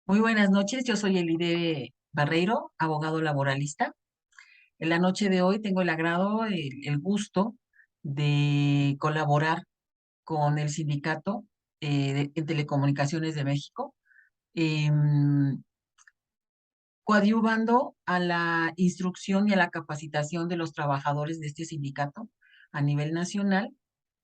Muy buenas noches, yo soy Elide Barreiro, abogado laboralista. En la noche de hoy tengo el agrado, el gusto de colaborar con el sindicato en Telecomunicaciones de México, em, coadyuvando a la instrucción y a la capacitación de los trabajadores de este sindicato a nivel nacional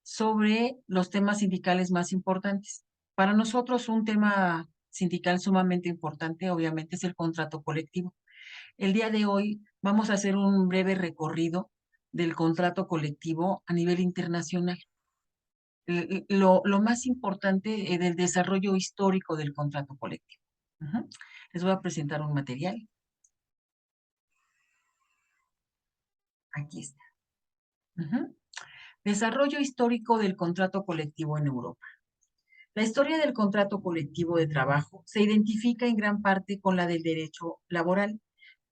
sobre los temas sindicales más importantes. Para nosotros, un tema sindical sumamente importante, obviamente, es el contrato colectivo. El día de hoy vamos a hacer un breve recorrido del contrato colectivo a nivel internacional. Lo más importante del desarrollo histórico del contrato colectivo. Ujú. Les voy a presentar un material. Aquí está. Ujú. Desarrollo histórico del contrato colectivo en Europa. La historia del contrato colectivo de trabajo se identifica en gran parte con la del derecho laboral,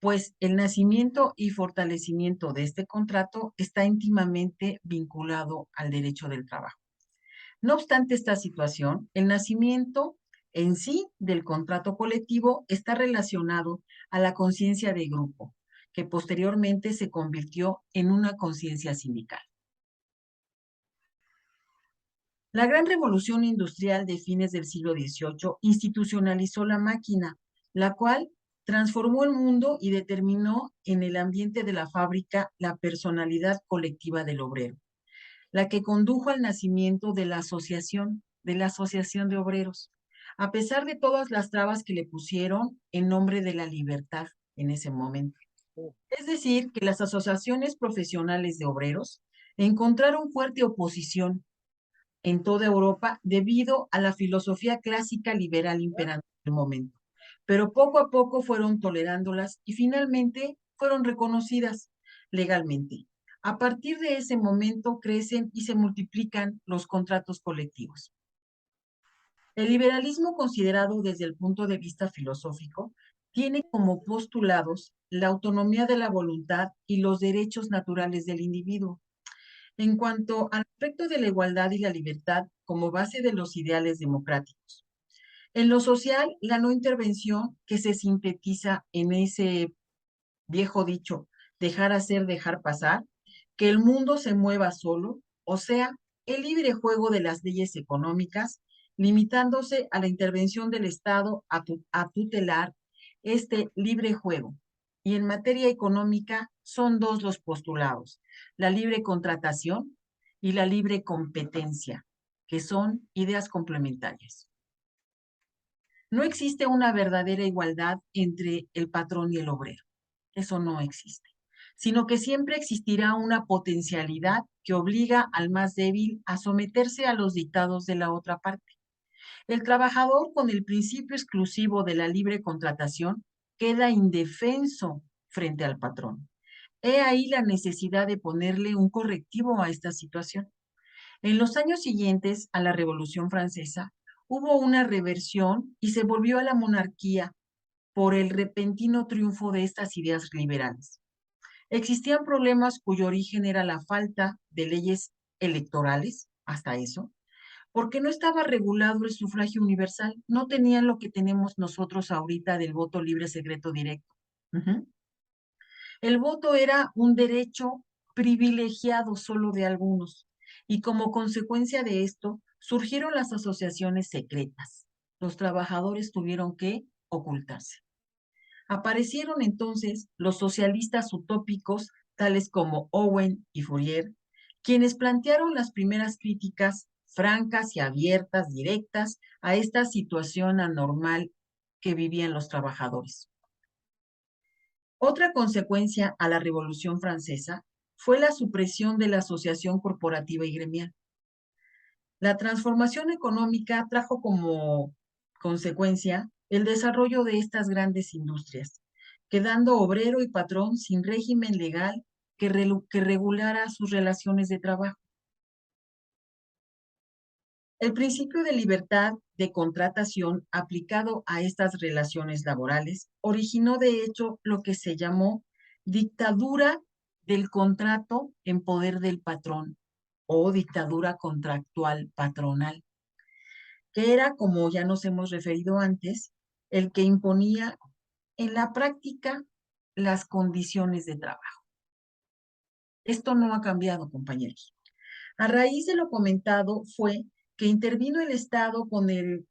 pues el nacimiento y fortalecimiento de este contrato está íntimamente vinculado al derecho del trabajo. No obstante esta situación, el nacimiento en sí del contrato colectivo está relacionado a la conciencia de grupo, que posteriormente se convirtió en una conciencia sindical. La gran revolución industrial de fines del siglo XVIII institucionalizó la máquina, la cual transformó el mundo y determinó en el ambiente de la fábrica la personalidad colectiva del obrero, la que condujo al nacimiento de la asociación de obreros, a pesar de todas las trabas que le pusieron en nombre de la libertad en ese momento. Es decir, que las asociaciones profesionales de obreros encontraron fuerte oposición en toda Europa debido a la filosofía clásica liberal imperante del momento. Pero poco a poco fueron tolerándolas y finalmente fueron reconocidas legalmente. A partir de ese momento crecen y se multiplican los contratos colectivos. El liberalismo, considerado desde el punto de vista filosófico, tiene como postulados la autonomía de la voluntad y los derechos naturales del individuo. En cuanto al aspecto de la igualdad y la libertad como base de los ideales democráticos. En lo social, la no intervención que se sintetiza en ese viejo dicho, dejar hacer, dejar pasar, que el mundo se mueva solo, o sea, el libre juego de las leyes económicas, limitándose a la intervención del Estado a tutelar este libre juego. Y en materia económica son dos los postulados, la libre contratación y la libre competencia, que son ideas complementarias. No existe una verdadera igualdad entre el patrón y el obrero. Eso no existe, sino que siempre existirá una potencialidad que obliga al más débil a someterse a los dictados de la otra parte. El trabajador, con el principio exclusivo de la libre contratación, queda indefenso frente al patrón. He ahí la necesidad de ponerle un correctivo a esta situación. En los años siguientes a la Revolución Francesa, hubo una reversión y se volvió a la monarquía por el repentino triunfo de estas ideas liberales. Existían problemas cuyo origen era la falta de leyes electorales, hasta eso, porque no estaba regulado el sufragio universal, no tenían lo que tenemos nosotros ahorita del voto libre, secreto, directo. Uh-huh. El voto era un derecho privilegiado solo de algunos, y como consecuencia de esto surgieron las asociaciones secretas. Los trabajadores tuvieron que ocultarse. Aparecieron entonces los socialistas utópicos, tales como Owen y Fourier, quienes plantearon las primeras críticas francas y abiertas, directas, a esta situación anormal que vivían los trabajadores. Otra consecuencia a la Revolución Francesa fue la supresión de la asociación corporativa y gremial. La transformación económica trajo como consecuencia el desarrollo de estas grandes industrias, quedando obrero y patrón sin régimen legal que regulara sus relaciones de trabajo. El principio de libertad de contratación aplicado a estas relaciones laborales originó de hecho lo que se llamó dictadura del contrato en poder del patrón o dictadura contractual patronal, que era, como ya nos hemos referido antes, el que imponía en la práctica las condiciones de trabajo. Esto no ha cambiado, compañeros. A raíz de lo comentado fue que intervino el Estado con el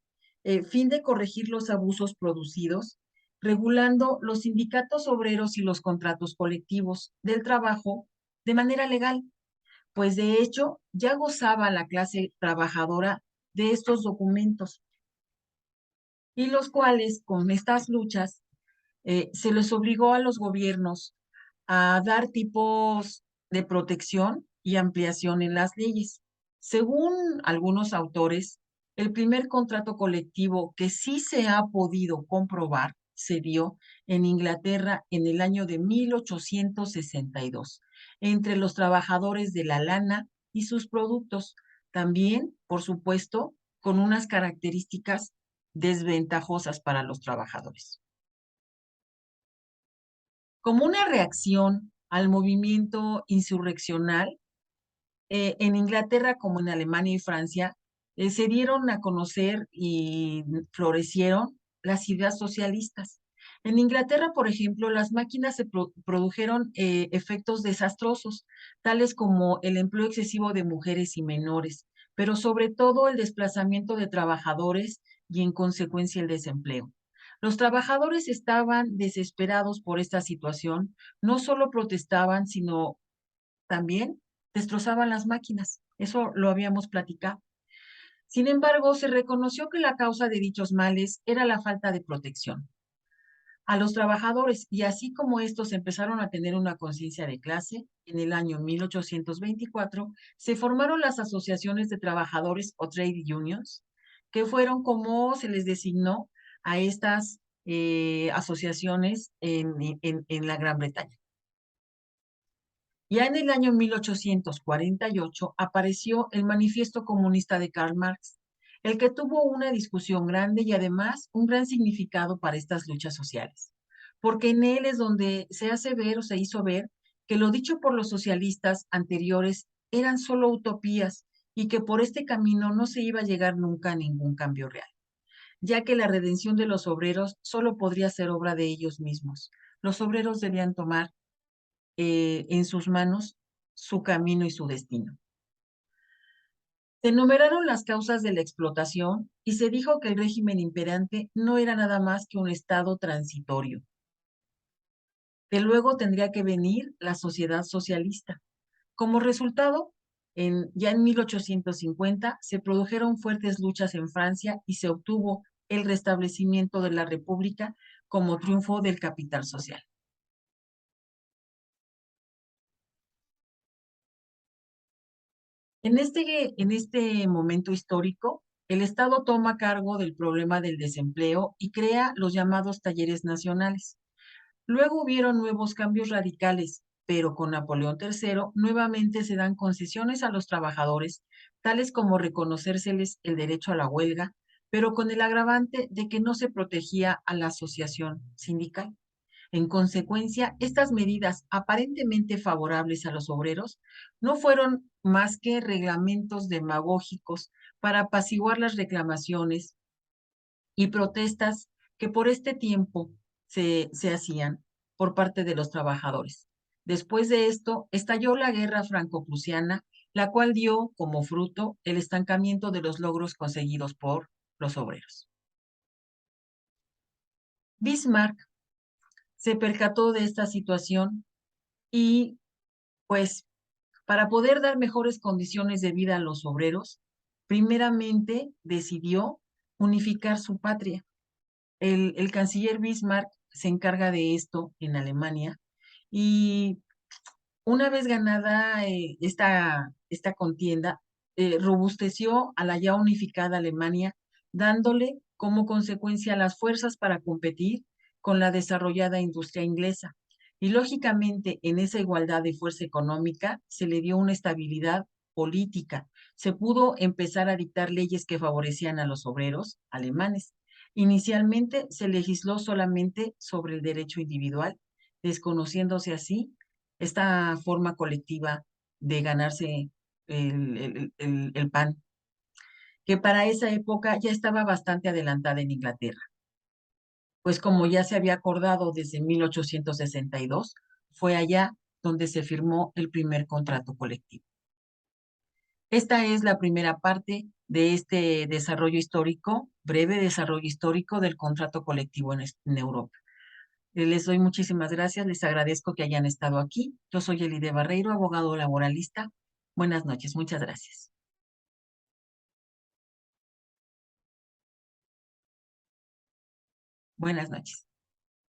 fin de corregir los abusos producidos, regulando los sindicatos obreros y los contratos colectivos del trabajo de manera legal, pues de hecho ya gozaba la clase trabajadora de estos documentos, y los cuales con estas luchas se les obligó a los gobiernos a dar tipos de protección y ampliación en las leyes. Según algunos autores, el primer contrato colectivo que sí se ha podido comprobar se dio en Inglaterra en el año de 1862, entre los trabajadores de la lana y sus productos, también, por supuesto, con unas características desventajosas para los trabajadores. Como una reacción al movimiento insurreccional, en Inglaterra como en Alemania y Francia, se dieron a conocer y florecieron las ideas socialistas. En Inglaterra, por ejemplo, las máquinas produjeron efectos desastrosos, tales como el empleo excesivo de mujeres y menores, pero sobre todo el desplazamiento de trabajadores y en consecuencia el desempleo. Los trabajadores estaban desesperados por esta situación, no solo protestaban, sino también destrozaban las máquinas. Eso lo habíamos platicado. Sin embargo, se reconoció que la causa de dichos males era la falta de protección a los trabajadores, y así como estos empezaron a tener una conciencia de clase, en el año 1824 se formaron las asociaciones de trabajadores o trade unions, que fueron como se les designó a estas asociaciones en la Gran Bretaña. Ya en el año 1848 apareció el Manifiesto Comunista de Karl Marx, el que tuvo una discusión grande y además un gran significado para estas luchas sociales, porque en él es donde se hace ver o se hizo ver que lo dicho por los socialistas anteriores eran solo utopías y que por este camino no se iba a llegar nunca a ningún cambio real, ya que la redención de los obreros solo podría ser obra de ellos mismos. Los obreros debían tomar en sus manos su camino y su destino. Se enumeraron las causas de la explotación y se dijo que el régimen imperante no era nada más que un estado transitorio, que luego tendría que venir la sociedad socialista. Como resultado, ya en 1850 se produjeron fuertes luchas en Francia y se obtuvo el restablecimiento de la República como triunfo del capital social. En este momento histórico, el Estado toma cargo del problema del desempleo y crea los llamados talleres nacionales. Luego hubieron nuevos cambios radicales, pero con Napoleón III nuevamente se dan concesiones a los trabajadores, tales como reconocérseles el derecho a la huelga, pero con el agravante de que no se protegía a la asociación sindical. En consecuencia, estas medidas aparentemente favorables a los obreros no fueron más que reglamentos demagógicos para apaciguar las reclamaciones y protestas que por este tiempo se hacían por parte de los trabajadores. Después de esto, estalló la guerra franco-prusiana, la cual dio como fruto el estancamiento de los logros conseguidos por los obreros. Bismarck se percató de esta situación y, pues, para poder dar mejores condiciones de vida a los obreros, primeramente decidió unificar su patria. El canciller Bismarck se encarga de esto en Alemania y una vez ganada esta contienda, robusteció a la ya unificada Alemania, dándole como consecuencia las fuerzas para competir con la desarrollada industria inglesa. Y lógicamente, en esa igualdad de fuerza económica se le dio una estabilidad política. Se pudo empezar a dictar leyes que favorecían a los obreros alemanes. Inicialmente se legisló solamente sobre el derecho individual, desconociéndose así esta forma colectiva de ganarse el pan, que para esa época ya estaba bastante adelantada en Inglaterra. pues como ya se había acordado desde 1862, fue allá donde se firmó el primer contrato colectivo. Esta es la primera parte de este desarrollo histórico, breve desarrollo histórico del contrato colectivo en Europa. Les doy muchísimas gracias, les agradezco que hayan estado aquí. Yo soy Elide Barreiro, abogado laboralista. Buenas noches, muchas gracias. Buenas noches.